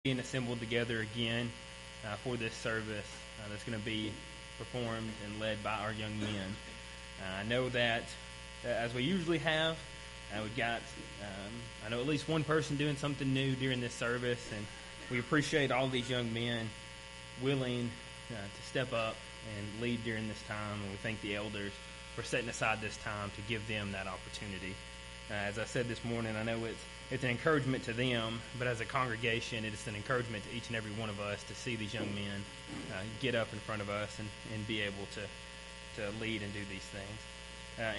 being assembled together again for this service that's going to be performed and led by our young men. I know that, as we usually have, we've got, I know at least one person doing something new during this service, and we appreciate all these young men willing to step up and lead during this time, and we thank the elders for setting aside this time to give them that opportunity. As I said this morning, I know it's an encouragement to them, but as a congregation, it is an encouragement to each and every one of us to see these young men get up in front of us and be able to lead and do these things.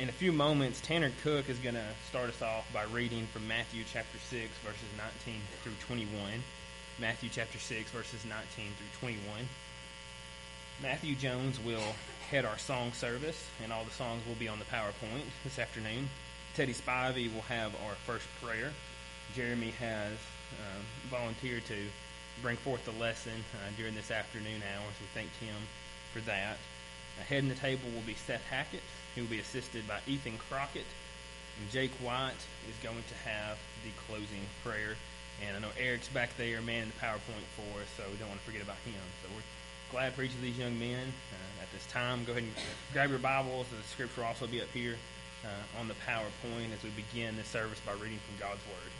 In a few moments, Tanner Cook is going to start us off by reading from Matthew chapter 6, verses 19 through 21. Matthew chapter 6, verses 19 through 21. Matthew Jones will head our song service, and all the songs will be on the PowerPoint this afternoon. Teddy Spivey will have our first prayer. Jeremy has volunteered to bring forth the lesson during this afternoon hours. We thank him for that. Heading the table will be Seth Hackett, who will be assisted by Ethan Crockett. And Jake White is going to have the closing prayer. And I know Eric's back there manning the PowerPoint for us, so we don't want to forget about him. So we're glad for each of these young men. At this time, go ahead and grab your Bibles. The scripture will also be up here on the PowerPoint as we begin this service by reading from God's Word.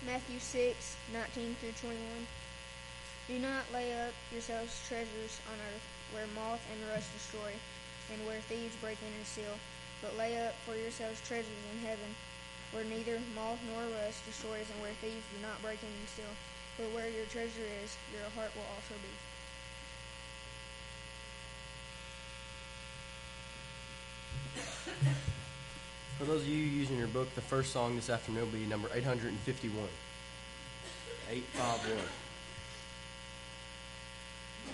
Matthew 6, 19 through 21. Do not lay up yourselves treasures on earth, where moth and rust destroy, and where thieves break in and steal. But lay up for yourselves treasures in heaven, where neither moth nor rust destroys, and where thieves do not break in and steal. For where your treasure is, your heart will also be. For those of you using your book, the first song this afternoon will be number 851. 851.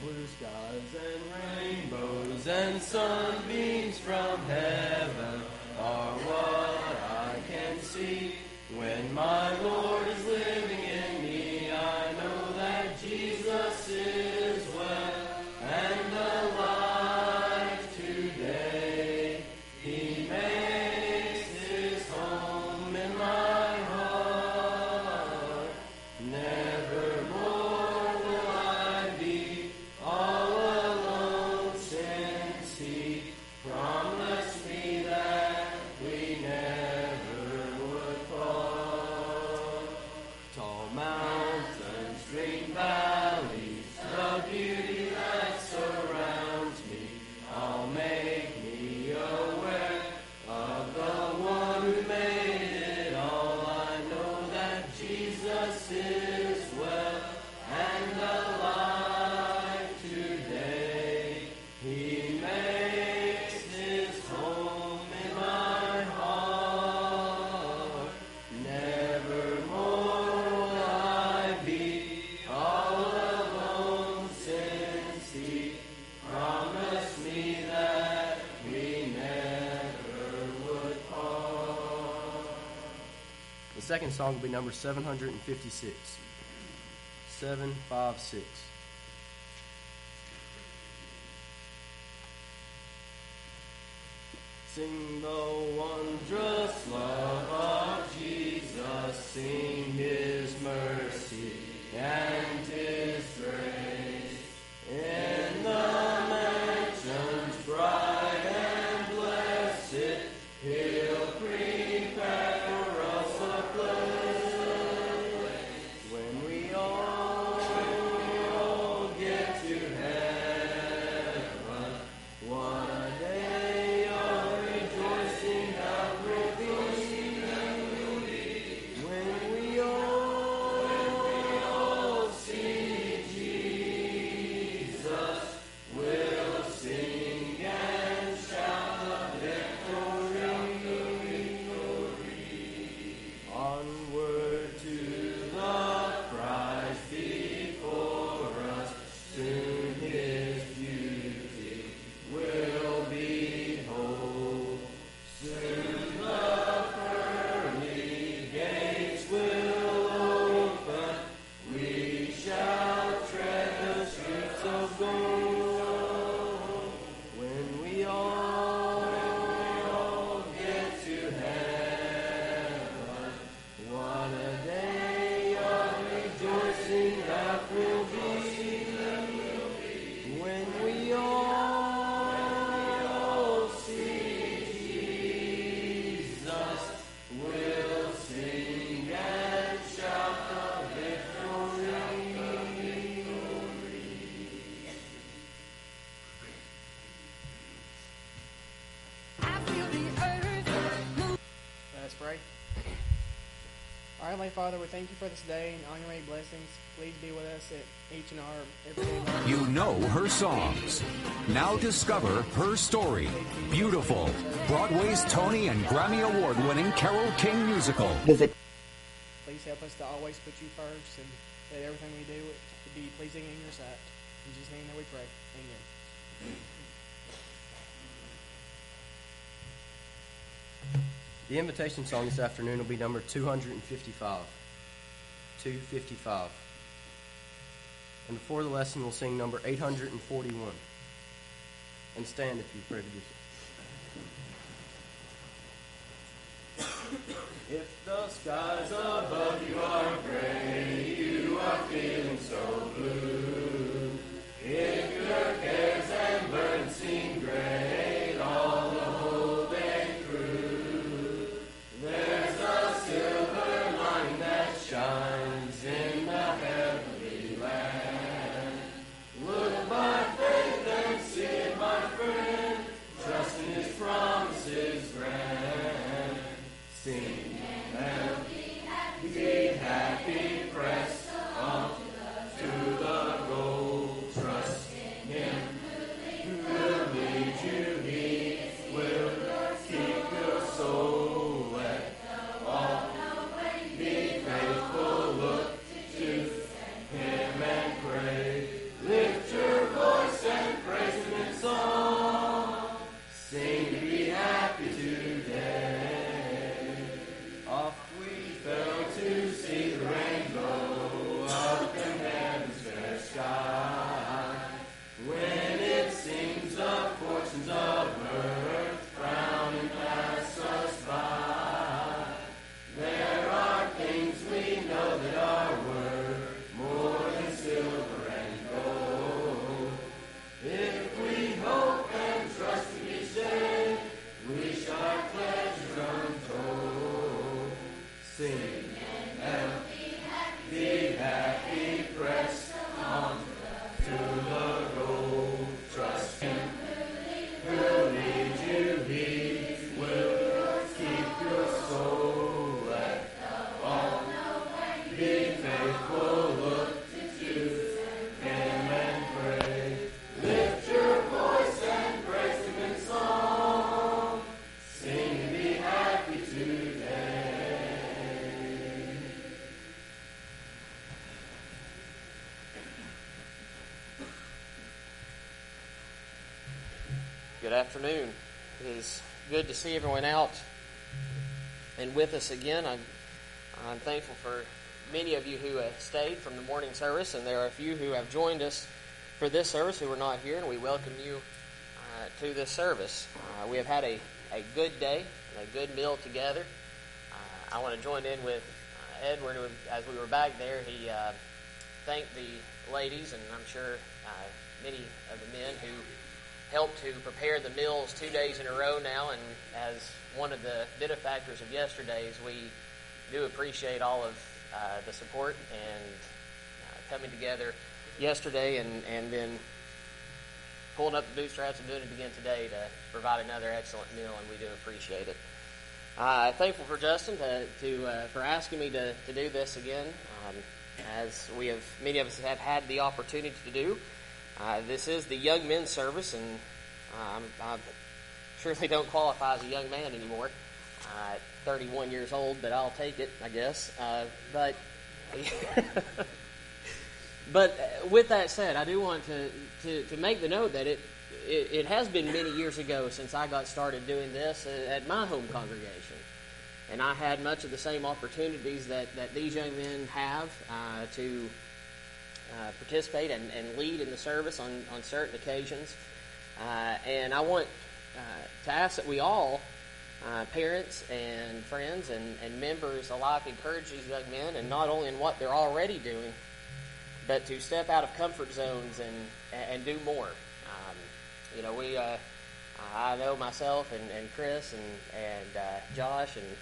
Blue skies and rainbows and sunbeams from heaven are what I can see. When my Lord is living in me, I know that Jesus is well and alive today. He makes his home in my heart. Nevermore will I be all alone, since he promised me that we never would fall. Tall mountains, green valleys, the beauty that surrounds me, all make me aware of the one who made it all. I know that Jesus is well and alive today. He makes his home in my heart. Nevermore will I be all alone, since he promised me that we never would part. The second song will be number 756. 756. Sing the wondrous love of Jesus, sing his mercy and his grace. In the mansions bright and blessed, he'll prepare for us a pleasant place. When we all get to heaven, what a day of rejoicing that Heavenly Father, we thank you for this day and all your many blessings. Please be with us at each and our everyday life. You know her songs. Now discover her story. Beautiful. Broadway's Tony and Grammy Award-winning Carole King musical. Visit. Please help us to always put you first and that everything we do to be pleasing in your sight. In Jesus' name that we pray. Amen. The invitation song this afternoon will be number 255. 255. And before the lesson, we'll sing number 841. And stand if you pray to do so. If the skies above you are gray, you are feeling so blue. If your cares and burdens seem great, all the whole day through, there's a silver lining that shines in the heavenly land. Look by faith and see it, my friend, trust in his promises grand. Sing and be happy, press on to the goal. Trust in him who will lead you. He will keep your soul at all. Be faithful, look to him and pray. Lift your voice and praise him in song. Sing to be happy today. Off we fell to see the rainbow up in heaven's fair sky. When it seems the fortunes of earth frown and pass us by, there are things we know that are worth more than silver and gold. If we hope and trust each day, we shall have pleasures untold. Sing and be happy, press on to the goal. Trust him who leads you. He will keep your soul at all. Be faithful, look to him and pray. Lift your voice and praise him in song. Sing and be happy today. Good afternoon. It is good to see everyone out and with us again. I'm thankful for many of you who have stayed from the morning service, and there are a few who have joined us for this service who were not here, and we welcome you to this service. We have had a good day and a good meal together. I want to join in with Edward. As we were back there, he thanked the ladies, and I'm sure many of the men who helped to prepare the meals 2 days in a row now, and as one of the benefactors of yesterday's, we do appreciate all of the support and coming together yesterday and then pulling up the bootstraps and doing it again today to provide another excellent meal, and we do appreciate it. Thankful for Justin for asking me to do this again, as many of us have had the opportunity to do. This is the young men's service, and I surely don't qualify as a young man anymore. 31 years old, but I'll take it, I guess. But with that said, I do want to make the note that it has been many years ago since I got started doing this at my home congregation. And I had much of the same opportunities that these young men have to participate and lead in the service on certain occasions. And I want to ask that we all, parents and friends and members alike, encourage these young men, and not only in what they're already doing, but to step out of comfort zones and do more. I know myself and Chris and Josh and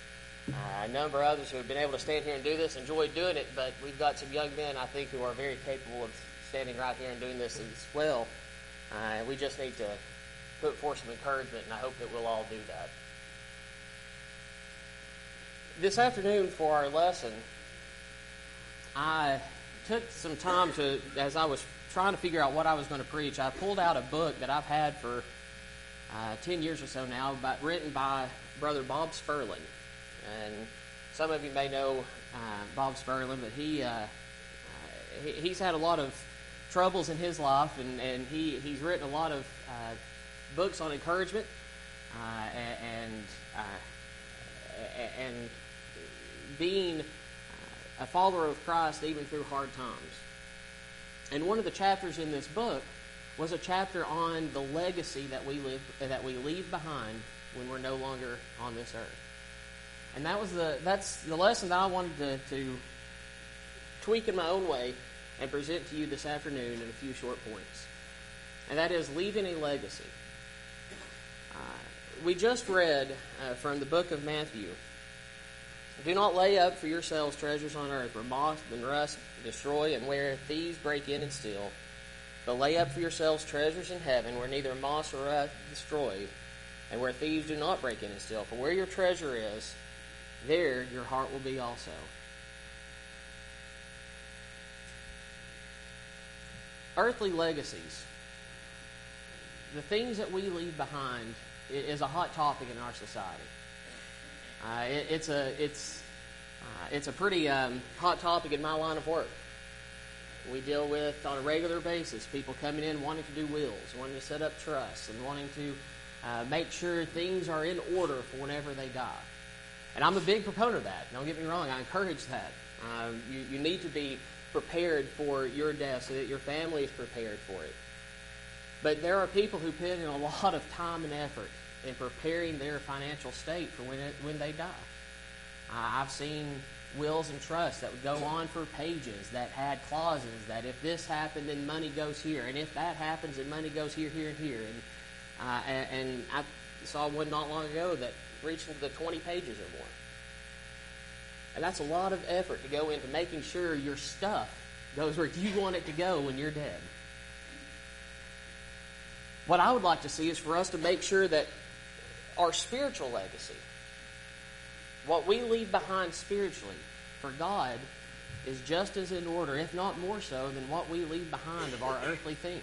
a number of others who have been able to stand here and do this, enjoy doing it, but we've got some young men, I think, who are very capable of standing right here and doing this as well. We just need to put forth some encouragement, and I hope that we'll all do that. This afternoon for our lesson, I took some time to, as I was trying to figure out what I was going to preach, I pulled out a book that I've had for 10 years or so now, written by Brother Bob Spurlin. And some of you may know Bob Spurlin, but he's had a lot of troubles in his life, and he's written a lot of books on encouragement and being a follower of Christ even through hard times. And one of the chapters in this book was a chapter on the legacy that we leave behind when we're no longer on this earth. And that's the lesson that I wanted to tweak in my own way and present to you this afternoon in a few short points. And that is leaving a legacy. We just read from the book of Matthew, "Do not lay up for yourselves treasures on earth, where moth and rust destroy, and where thieves break in and steal. But lay up for yourselves treasures in heaven, where neither moth nor rust destroy, and where thieves do not break in and steal. For where your treasure is, there your heart will be also." Earthly legacies, the things that we leave behind, is a hot topic in our society. It's a pretty hot topic in my line of work. We deal with, on a regular basis, people coming in wanting to do wills, wanting to set up trusts, and wanting to make sure things are in order for whenever they die. And I'm a big proponent of that. Don't get me wrong, I encourage that. You need to be prepared for your death so that your family is prepared for it. But there are people who put in a lot of time and effort in preparing their financial state for when they die. I've seen wills and trusts that would go on for pages that had clauses that if this happened, then money goes here, and if that happens, then money goes here, here, and here. And I saw one not long ago that reached into the 20 pages or more. And that's a lot of effort to go into making sure your stuff goes where you want it to go when you're dead. What I would like to see is for us to make sure that our spiritual legacy, what we leave behind spiritually for God, is just as in order, if not more so, than what we leave behind of our earthly things.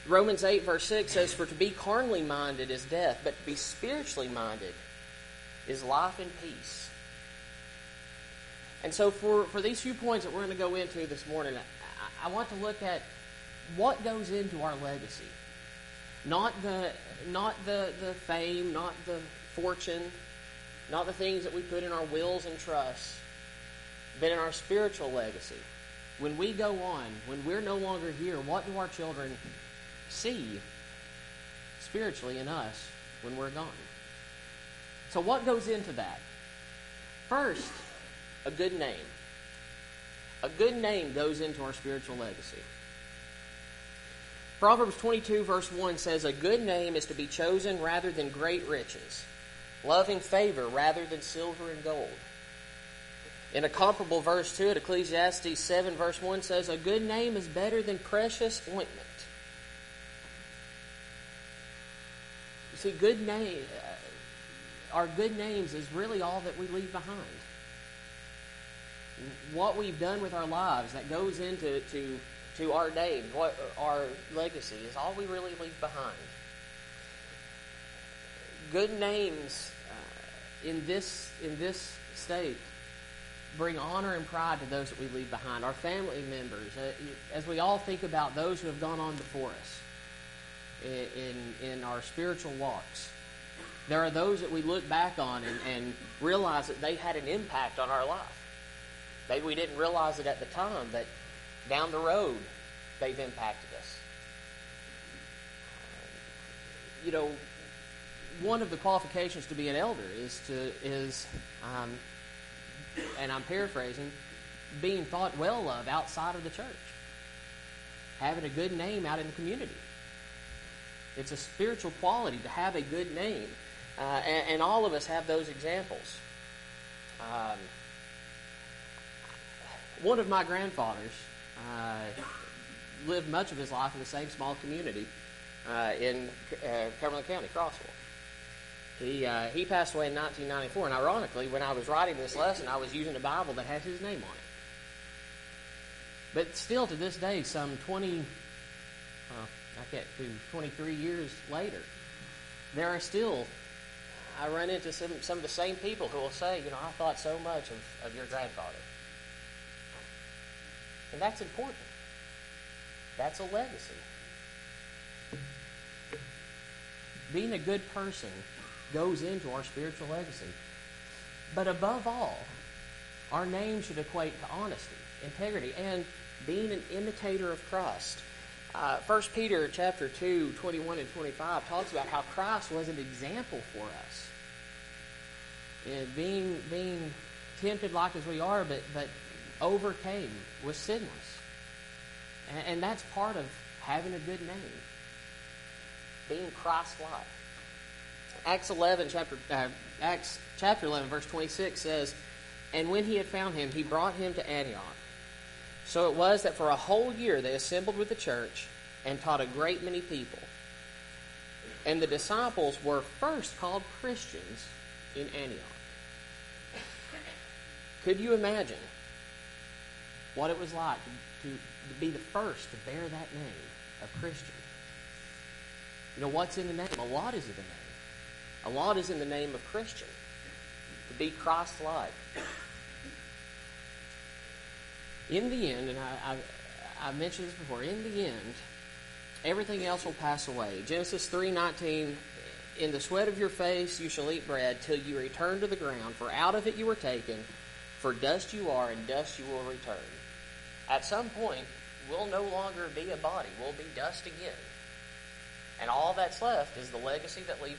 Romans 8 verse 6 says, "For to be carnally minded is death, but to be spiritually minded is life and peace." And so for these few points that we're going to go into this morning, I want to look at what goes into our legacy. Not the fame, not the fortune, not the things that we put in our wills and trusts, but in our spiritual legacy. When we go on, when we're no longer here, what do our children see spiritually in us when we're gone? So what goes into that? First, a good name. A good name goes into our spiritual legacy. Proverbs 22 verse 1 says, "A good name is to be chosen rather than great riches, loving favor rather than silver and gold." In a comparable verse to it, Ecclesiastes 7 verse 1 says, "A good name is better than precious ointment." You see, our good names is really all that we leave behind. What we've done with our lives that goes into our name, what our legacy is, all we really leave behind. Good names in this state bring honor and pride to those that we leave behind, our family members. As we all think about those who have gone on before us in our spiritual walks, there are those that we look back on and realize that they had an impact on our life. Maybe we didn't realize it at the time, but down the road, they've impacted us. One of the qualifications to be an elder is, and I'm paraphrasing, being thought well of outside of the church, having a good name out in the community. It's a spiritual quality to have a good name, and all of us have those examples. One of my grandfathers lived much of his life in the same small community in Cumberland County, Crossville. He passed away in 1994, and ironically, when I was writing this lesson, I was using a Bible that has his name on it. But still, to this day, some 23 years later, there are still, I run into some of the same people who will say, I thought so much of your grandfather. And that's important. That's a legacy. Being a good person goes into our spiritual legacy. But above all, our name should equate to honesty, integrity, and being an imitator of Christ. 1 Peter chapter 2, 21 and 25 talks about how Christ was an example for us. And being tempted like as we are, but overcame, was sinless. And that's part of having a good name. Being Christ-like. Acts chapter 11, verse 26 says, "And when he had found him, he brought him to Antioch. So it was that for a whole year they assembled with the church and taught a great many people. And the disciples were first called Christians in Antioch." Could you imagine what it was like to be the first to bear that name of Christian? What's in the name? A lot is in the name. A lot is in the name of Christian. To be Christ-like. In the end, and I mentioned this before, in the end, everything else will pass away. Genesis 3:19, "In the sweat of your face you shall eat bread till you return to the ground, for out of it you were taken, for dust you are, and dust you will return." At some point, we'll no longer be a body. We'll be dust again. And all that's left is the legacy that we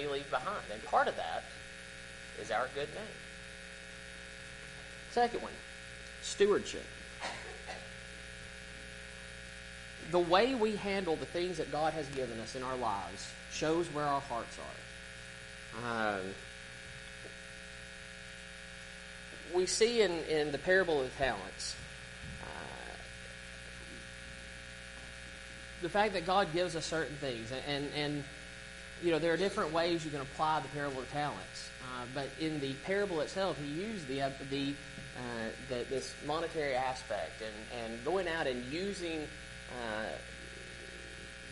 leave behind. And part of that is our good name. Second one, stewardship. The way we handle the things that God has given us in our lives shows where our hearts are. We see in the parable of the talents, the fact that God gives us certain things, and there are different ways you can apply the parable of talents. But in the parable itself, he used this monetary aspect and going out and using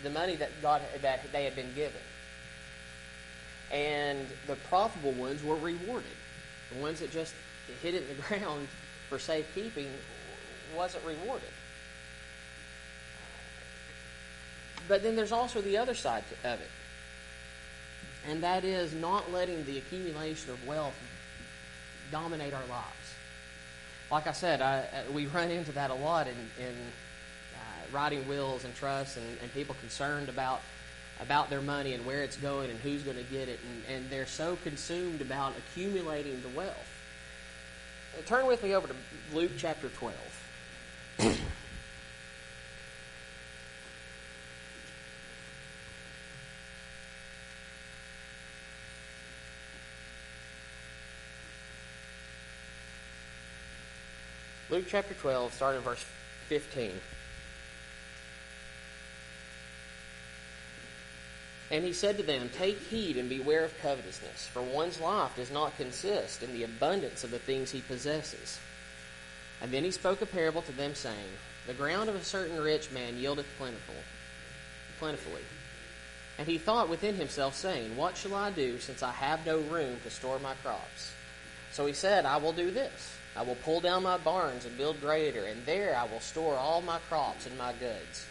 the money that they had been given. And the profitable ones were rewarded. The ones that just hid it in the ground for safekeeping wasn't rewarded. But then there's also the other side of it. And that is not letting the accumulation of wealth dominate our lives. Like I said, we run into that a lot in writing wills and trusts and people concerned about their money and where it's going and who's going to get it. And they're so consumed about accumulating the wealth. Turn with me over to Luke chapter 12. Luke chapter 12, starting in verse 15. "And he said to them, Take heed and beware of covetousness, for one's life does not consist in the abundance of the things he possesses. And then he spoke a parable to them, saying, The ground of a certain rich man yieldeth plentifully. And he thought within himself, saying, What shall I do, since I have no room to store my crops? So he said, I will do this. I will pull down my barns and build greater, and there I will store all my crops and my goods.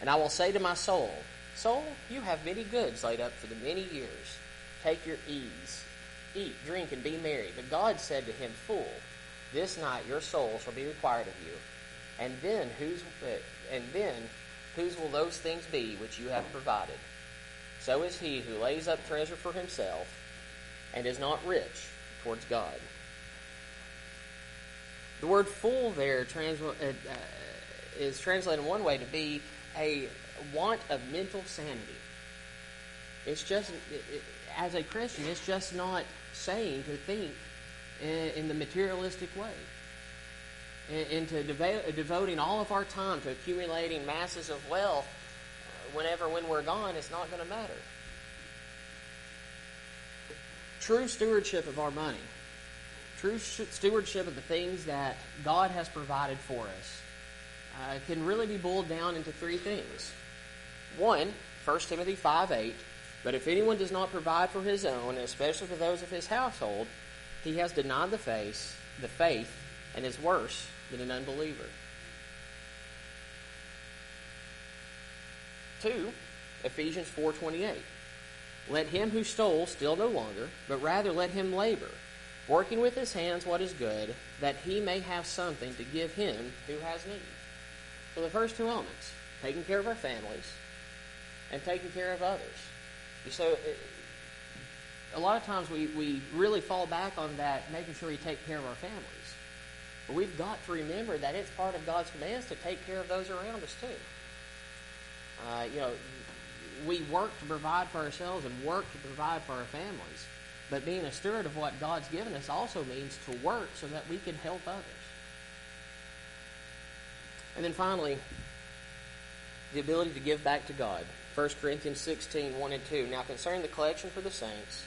And I will say to my soul, Soul, you have many goods laid up for the many years. Take your ease. Eat, drink, and be merry. But God said to him, Fool, this night your soul shall be required of you. And then whose will those things be which you have provided? So is he who lays up treasure for himself and is not rich towards God." The word fool there is translated in one way to be a want of mental sanity. It's just, as a Christian, it's just not sane to think in the materialistic way. Into devoting all of our time to accumulating masses of wealth when we're gone, it's not going to matter. true stewardship of our money, true stewardship of the things that God has provided for us, can really be boiled down into three things. One, 1 Timothy 5:8, but if anyone does not provide for his own, especially for those of his household, he has denied the faith, and is worse than an unbeliever. 2, Ephesians 4:28. Let him who stole steal no longer, but rather let him labor, working with his hands what is good, that he may have something to give him who has need. So the first two elements, taking care of our families and taking care of others. So a lot of times we really fall back on that, making sure we take care of our families. But we've got to remember that it's part of God's commands to take care of those around us too. We work to provide for ourselves and work to provide for our families. But being a steward of what God's given us also means to work so that we can help others. And then finally, the ability to give back to God. 1 Corinthians 16:1 and 2. Now concerning the collection for the saints,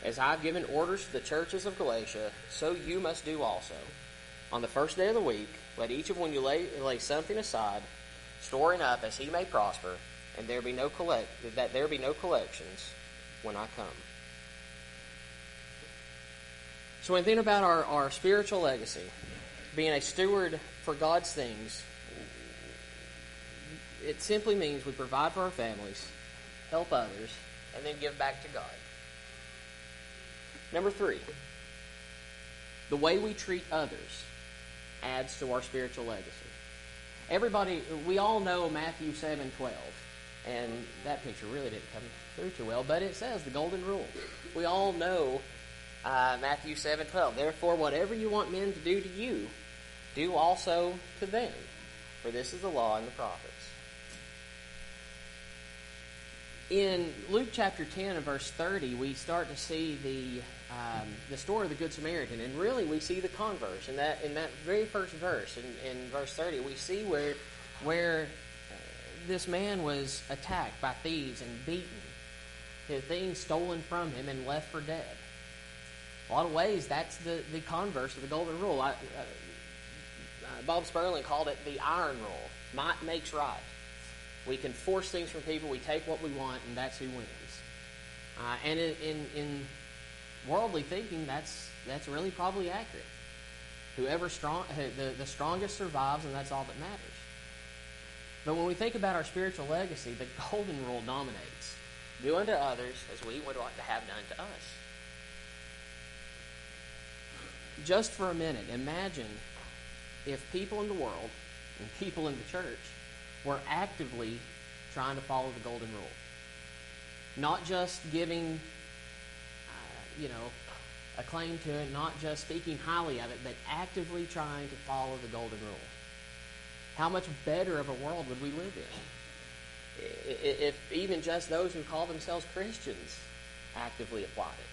as I've given orders to the churches of Galatia, so you must do also. On the first day of the week, let each of you lay something aside, storing up as he may prosper, and there be no collections when I come. So when we think about our spiritual legacy, being a steward for God's things, it simply means we provide for our families, help others, and then give back to God. Number 3, the way we treat others adds to our spiritual legacy. We all know Matthew 7:12, and that picture really didn't come through too well, but it says the golden rule. We all know Matthew 7:12. Therefore, whatever you want men to do to you, do also to them, for this is the law and the prophets. In Luke chapter 10 and verse 30, we start to see the story of the Good Samaritan, and really we see the converse. In that very first verse, in verse 30, we see where this man was attacked by thieves and beaten, his things stolen from him and left for dead. A lot of ways, that's the converse of the golden rule. Bob Sperling called it the iron rule. Might makes right. We can force things from people, we take what we want, and that's who wins. And in worldly thinking, that's really probably accurate. The strongest survives, and that's all that matters. But when we think about our spiritual legacy, the golden rule dominates. Do unto others as we would like to have done to us. Just for a minute, imagine if people in the world and people in the church were actively trying to follow the golden rule. Not just giving, a claim to it, not just speaking highly of it, but actively trying to follow the golden rule. How much better of a world would we live in if even just those who call themselves Christians actively applied it?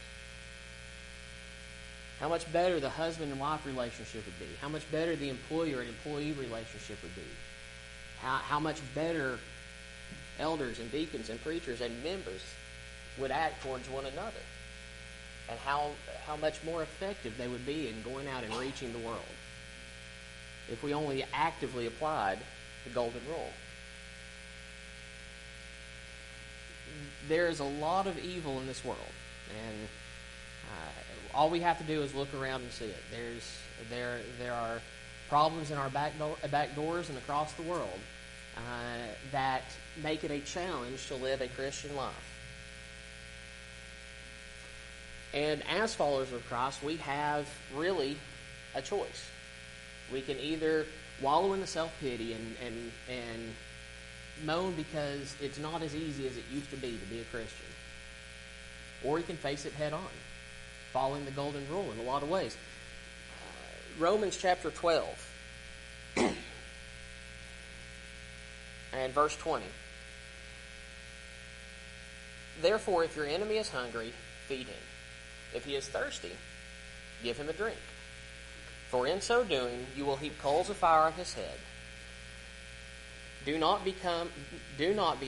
How much better the husband and wife relationship would be. How much better the employer and employee relationship would be. How much better elders and deacons and preachers and members would act towards one another. And how much more effective they would be in going out and reaching the world if we only actively applied the golden rule. There is a lot of evil in this world, and all we have to do is look around and see it. There are problems in our back doors and across the world that make it a challenge to live a Christian life. And as followers of Christ, we have really a choice. We can either wallow in the self-pity and moan because it's not as easy as it used to be a Christian. Or you can face it head on, following the golden rule in a lot of ways. Romans chapter 12 and verse 20. Therefore, if your enemy is hungry, feed him. If he is thirsty, give him a drink. For in so doing, you will heap coals of fire on his head. Do not be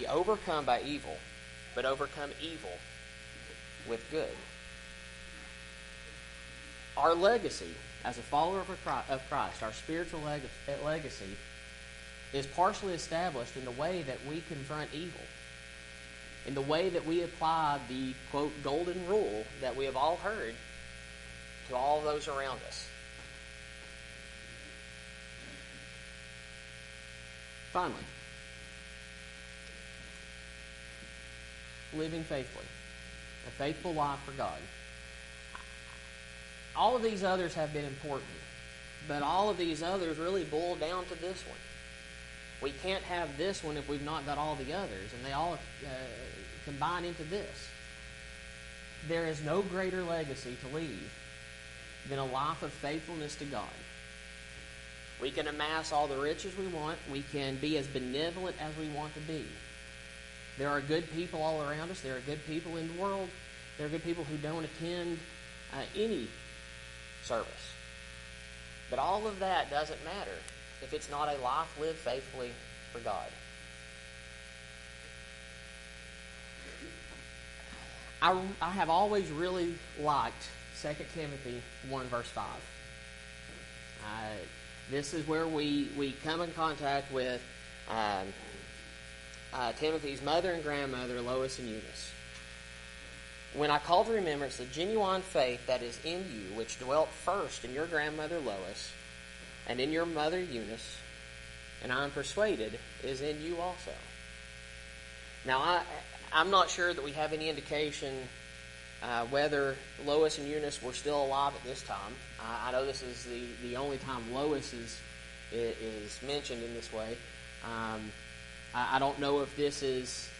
overcome by evil, but overcome evil with good. Our legacy as a follower of Christ, our spiritual legacy, is partially established in the way that we confront evil, in the way that we apply the, quote, golden rule that we have all heard to all those around us. Finally, living faithfully, a faithful life for God. All of these others have been important, but all of these others really boil down to this one. We can't have this one if we've not got all the others, and they all combine into this. There is no greater legacy to leave than a life of faithfulness to God. We can amass all the riches we want. We can be as benevolent as we want to be. There are good people all around us. There are good people in the world. There are good people who don't attend any service. But all of that doesn't matter if it's not a life lived faithfully for God. I have always really liked 2 Timothy 1 verse 5. This is where we come in contact with Timothy's mother and grandmother, Lois and Eunice. When I call to remembrance the genuine faith that is in you, which dwelt first in your grandmother Lois and in your mother Eunice, and I am persuaded is in you also. Now, I'm not sure that we have any indication whether Lois and Eunice were still alive at this time. I know this is the only time Lois is mentioned in this way. I don't know if this is,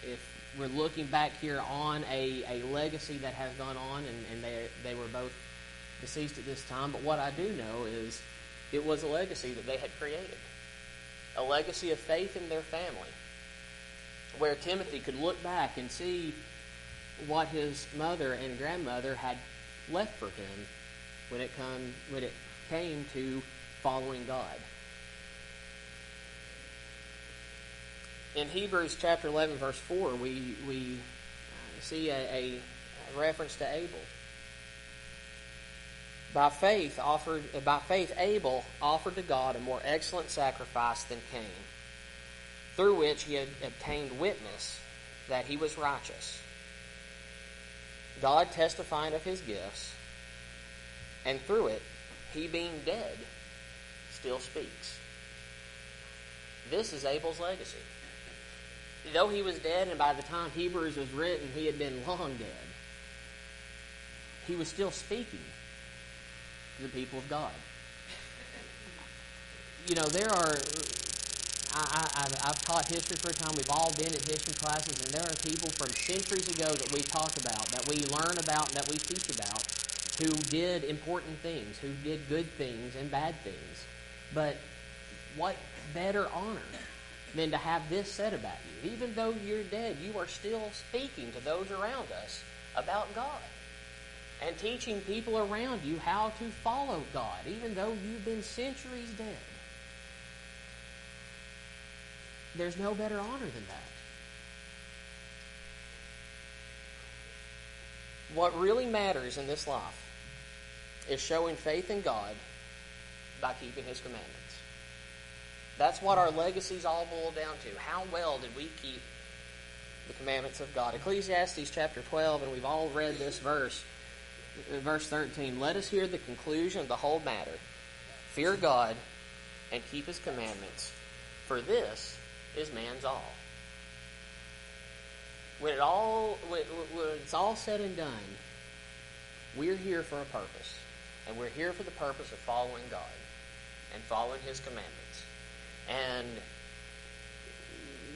if we're looking back here on a legacy that has gone on and they were both deceased at this time. But what I do know is it was a legacy that they had created. A legacy of faith in their family, where Timothy could look back and see what his mother and grandmother had left for him when it came to following God. In Hebrews chapter 11, verse 4, we see a reference to Abel. By faith, Abel offered to God a more excellent sacrifice than Cain, through which he had obtained witness that he was righteous, God testifying of his gifts, and through it, he being dead, still speaks. This is Abel's legacy. Though he was dead, and by the time Hebrews was written, he had been long dead, he was still speaking to the people of God. You know, there are... I've taught history for a time. We've all been at history classes, and there are people from centuries ago that we talk about, that we learn about, and that we teach about, who did important things, who did good things and bad things. But what better honor than to have this said about you? Even though you're dead, you are still speaking to those around us about God and teaching people around you how to follow God, even though you've been centuries dead. There's no better honor than that. What really matters in this life is showing faith in God by keeping His commandments. That's what our legacies all boil down to. How well did we keep the commandments of God? Ecclesiastes chapter 12, and we've all read this verse, verse 13. Let us hear the conclusion of the whole matter. Fear God and keep His commandments, for this is man's all. When it's all said and done, we're here for a purpose. And we're here for the purpose of following God and following His commandments. And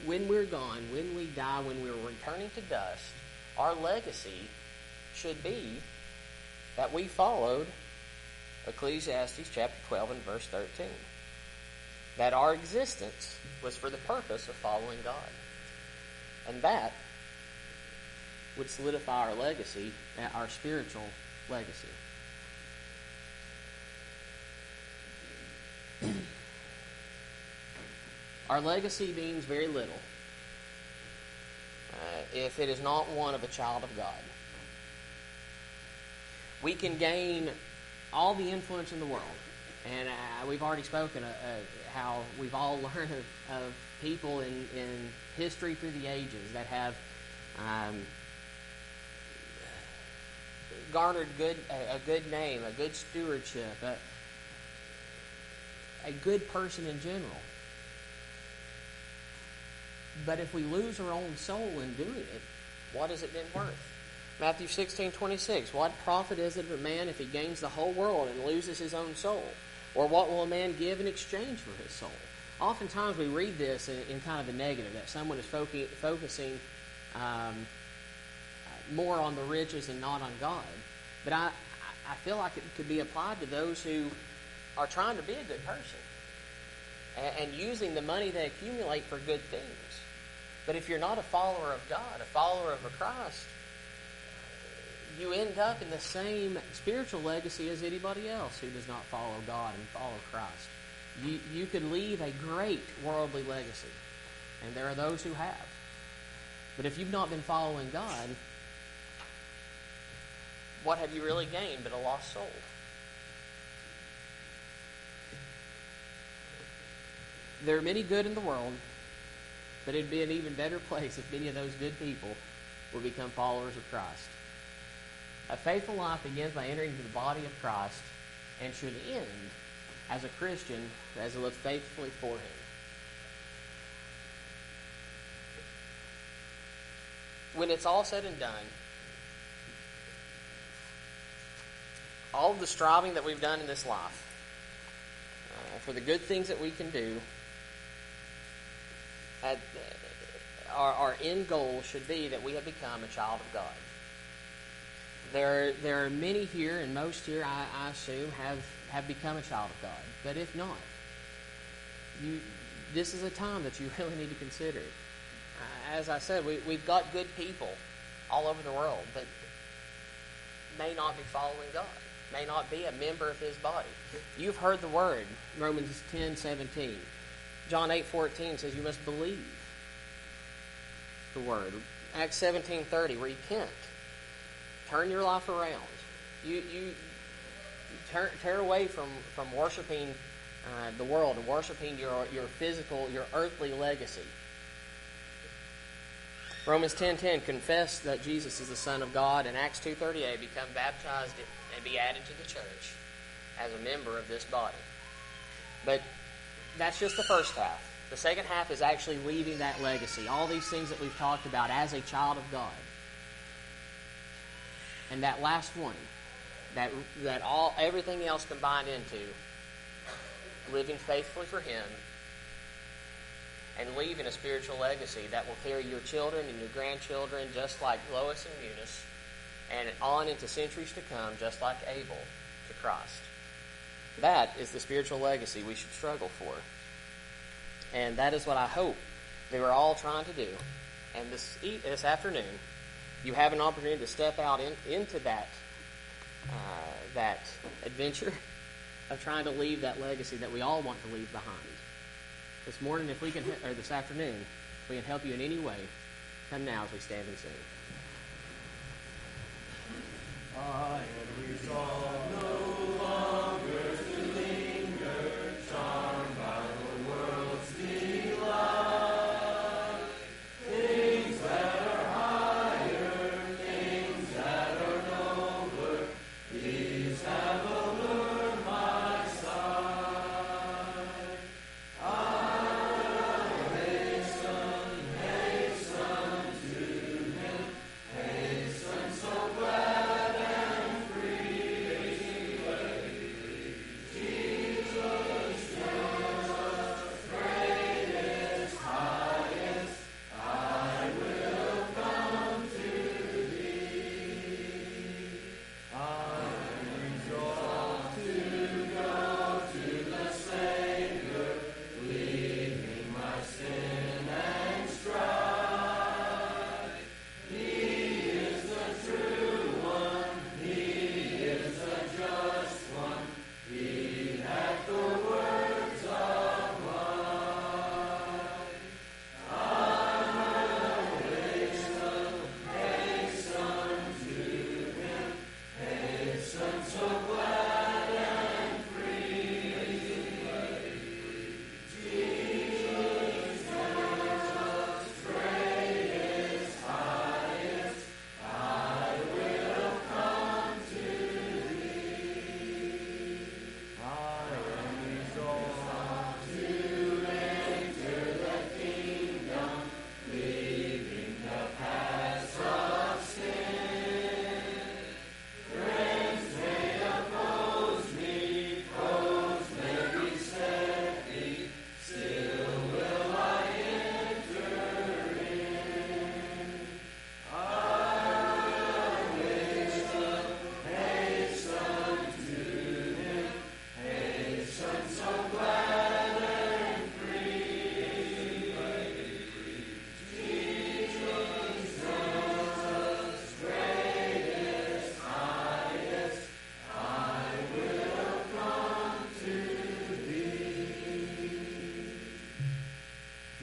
when we're gone, when we die, when we're returning to dust, our legacy should be that we followed Ecclesiastes chapter 12 and verse 13. That our existence was for the purpose of following God. And that would solidify our legacy, our spiritual legacy. Our legacy means very little if it is not one of a child of God. We can gain all the influence in the world. And we've already spoken how we've all learned of people in history through the ages that have garnered a good name, a good stewardship, a good person in general. But if we lose our own soul in doing it, what has it been worth? Matthew 16:26, what profit is it of a man if he gains the whole world and loses his own soul? Or what will a man give in exchange for his soul? Oftentimes we read this in kind of the negative, that someone is focusing more on the riches and not on God. But I feel like it could be applied to those who are trying to be a good person and using the money they accumulate for good things. But if you're not a follower of God, a follower of Christ, you end up in the same spiritual legacy as anybody else who does not follow God and follow Christ. You could leave a great worldly legacy, and there are those who have. But if you've not been following God, what have you really gained but a lost soul? There are many good in the world, but it'd be an even better place if many of those good people will become followers of Christ. A faithful life begins by entering into the body of Christ and should end as a Christian who has lived faithfully for Him. When it's all said and done, all of the striving that we've done in this life for the good things that we can do, our end goal should be that we have become a child of God. There are many here, and most here, I assume, have become a child of God. But if not, this is a time that you really need to consider. As I said, we've got good people all over the world that may not be following God, may not be a member of His body. You've heard the word, Romans 10:17. John 8:14 says you must believe the word. Acts 17:30, repent. Turn your life around. You turn away from worshiping the world and worshiping your physical, your earthly legacy. Romans 10:10, confess that Jesus is the Son of God. And Acts 2:38, become baptized and be added to the church as a member of this body. But that's just the first half. The second half is actually leaving that legacy. All these things that we've talked about as a child of God. And that last one, that everything else combined into living faithfully for Him and leaving a spiritual legacy that will carry your children and your grandchildren, just like Lois and Eunice, and on into centuries to come, just like Abel, to Christ. That is the spiritual legacy we should struggle for. And that is what I hope they were all trying to do. And this afternoon, you have an opportunity to step out into that adventure of trying to leave that legacy that we all want to leave behind. This morning, or this afternoon, if we can help you in any way, come now as we stand and sing. I am resolved no longer to linger, charmed by the world's delight. Things that are higher, things that are nobler, these have allured my sight. I'll hasten to Him, hasten so glad and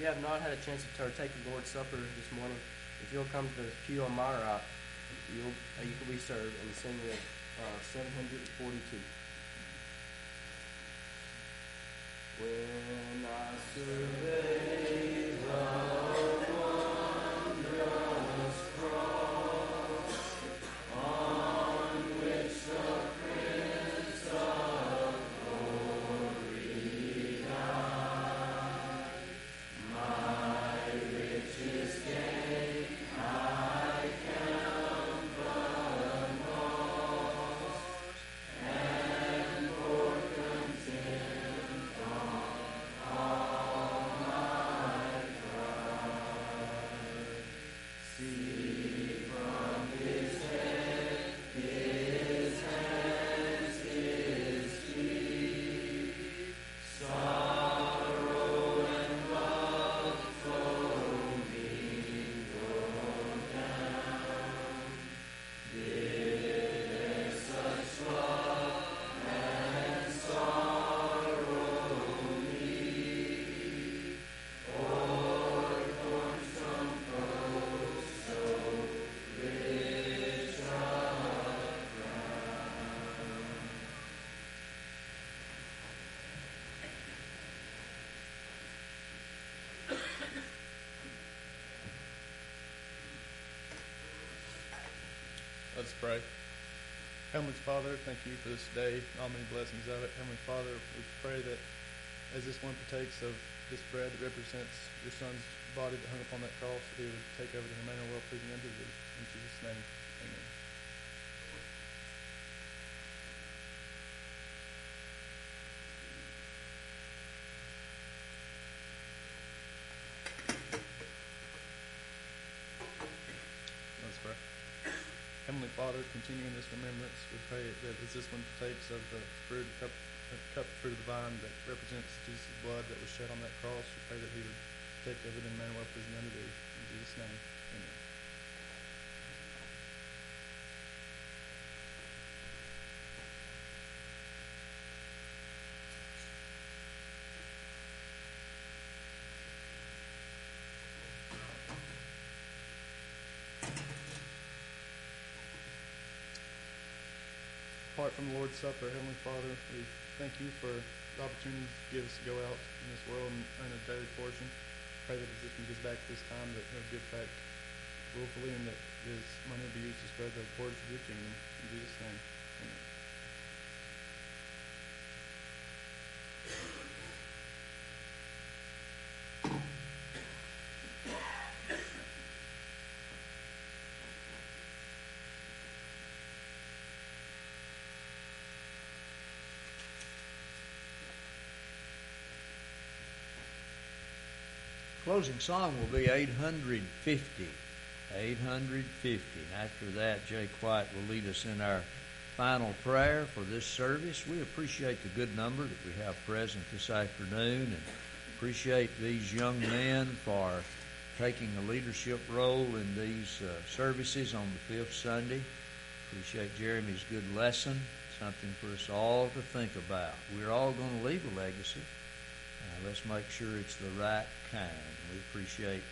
have not had a chance to partake of the Lord's Supper this morning, if you'll come to the pew on my right, you can be served and sing with 742. When I survey the wondrous cross on which the Prince of Glory died, my richest gain I count but lost, and for contempt on all my pride. See from his head, his hands, his feet, sorrow and love foaming go down. Did there such love and sorrow meet, or thorns compose so rich a crown? Let's pray. Heavenly Father, thank you for this day, all many blessings of it. Heavenly Father, we pray that as this one partakes of this bread that represents your Son's body that hung upon that cross, that he would take over the manner well pleasing unto thee. In Jesus' name, amen. Let's pray. Heavenly Father, continuing this remembrance, we pray that as this one partakes of the fruit, cup fruit of the vine that represents Jesus' blood that was shed on that cross, we pray that he would take of it in manner well pleasing unto thee. In Jesus' name, amen. Apart from the Lord's Supper, Heavenly Father, we thank you for the opportunity to give us to go out in this world and earn a daily portion. Pray that as this one gets back this time, that it'll get back willfully and that this money will be used to spread the reports of your kingdom. In Jesus' name, amen. Closing song will be 850. 850. And after that, Jay White will lead us in our final prayer for this service. We appreciate the good number that we have present this afternoon and appreciate these young men for taking a leadership role in these services on the fifth Sunday. Appreciate Jeremy's good lesson, something for us all to think about. We're all going to leave a legacy. Let's make sure it's the right kind. We appreciate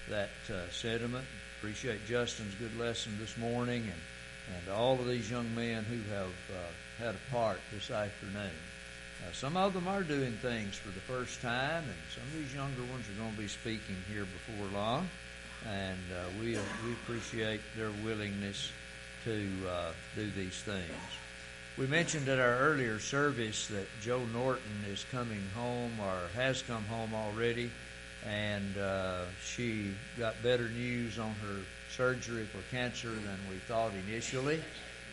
that sentiment. Appreciate Justin's good lesson this morning and all of these young men who have had a part this afternoon. Some of them are doing things for the first time, and some of these younger ones are going to be speaking here before long. And we appreciate their willingness to do these things. We mentioned at our earlier service that Joe Norton is coming home or has come home already, and she got better news on her surgery for cancer than we thought initially,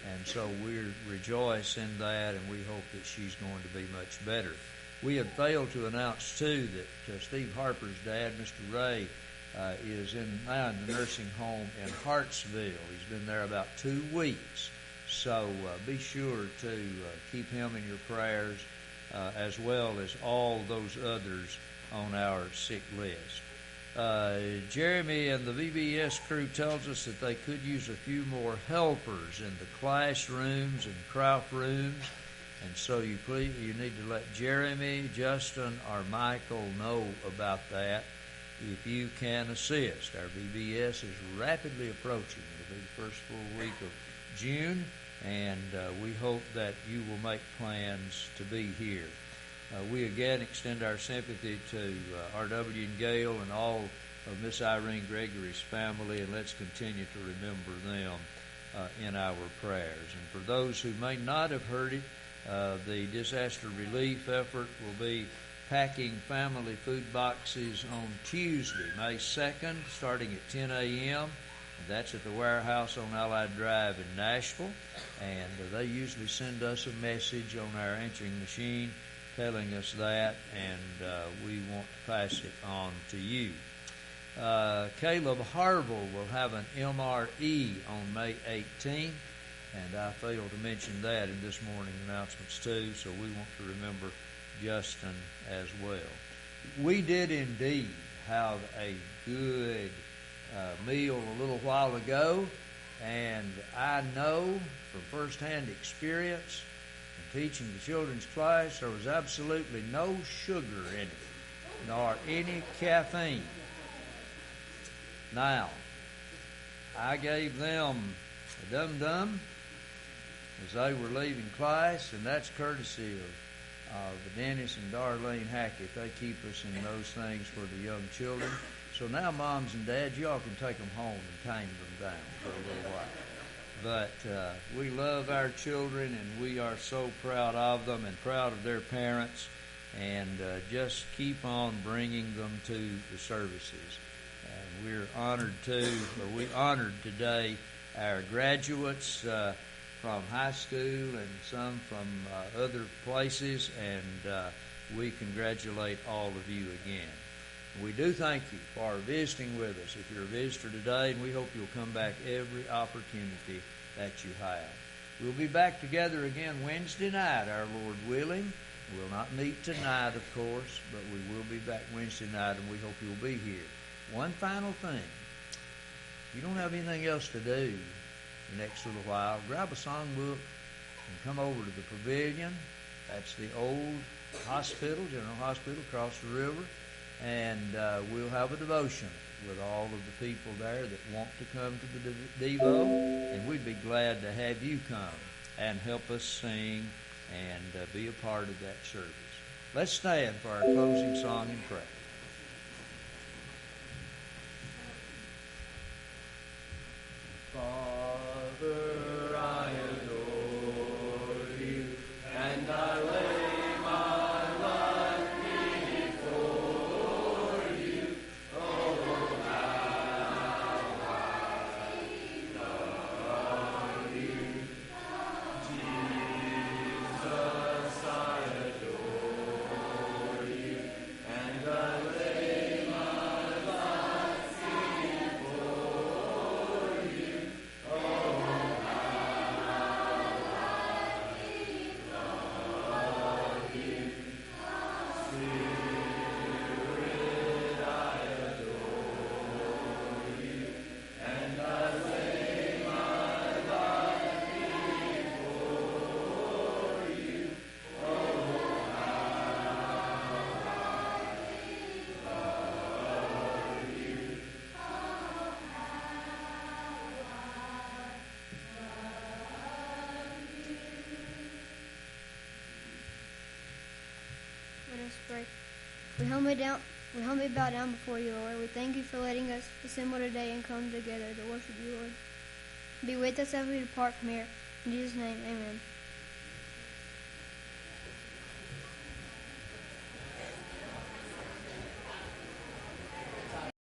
and so we rejoice in that, and we hope that she's going to be much better. We had failed to announce, too, that Steve Harper's dad, Mr. Ray, is now in the nursing home in Hartsville. He's been there about 2 weeks. So be sure to keep him in your prayers as well as all those others on our sick list. Jeremy and the VBS crew tells us that they could use a few more helpers in the classrooms and craft rooms. And so you need to let Jeremy, Justin, or Michael know about that. if you can assist. Our VBS is rapidly approaching. It'll be the first full week of June, and we hope that you will make plans to be here. We again extend our sympathy to R.W. and Gail and all of Miss Irene Gregory's family, and let's continue to remember them in our prayers. And for those who may not have heard it, the disaster relief effort will be packing family food boxes on Tuesday, May 2nd, starting at 10 a.m. That's at the warehouse on Allied Drive in Nashville. And they usually send us a message on our answering machine telling us that, and we want to pass it on to you. Caleb Harville will have an MRE on May 18th, and I failed to mention that in this morning's announcements too, so we want to remember Justin as well. We did indeed have a good meal a little while ago, and I know from firsthand experience in teaching the children's class there was absolutely no sugar in it, nor any caffeine. Now, I gave them a dum-dum as they were leaving class, and that's courtesy of Dennis and Darlene Hackett. They keep us in those things for the young children. So now, moms and dads, y'all can take them home and tame them down for a little while. But we love our children, and we are so proud of them and proud of their parents, and just keep on bringing them to the services. And we're honored we honored today our graduates from high school and some from other places, and we congratulate all of you again. We do thank you for visiting with us. If you're a visitor today, and we hope you'll come back every opportunity that you have. We'll be back together again Wednesday night, our Lord willing. We'll not meet tonight, of course, but we will be back Wednesday night, and we hope you'll be here. One final thing. If you don't have anything else to do the next little while, grab a songbook and come over to the pavilion. That's the old hospital, General Hospital, across the river. And we'll have a devotion with all of the people there that want to come to the Devo, and we'd be glad to have you come and help us sing and be a part of that service. Let's stand for our closing song and prayer. Father, I adore you, and I lay Pray. We humbly bow down before you, Lord. We thank you for letting us assemble today and come together to worship you, Lord. Be with us as we depart from here. In Jesus' name, amen.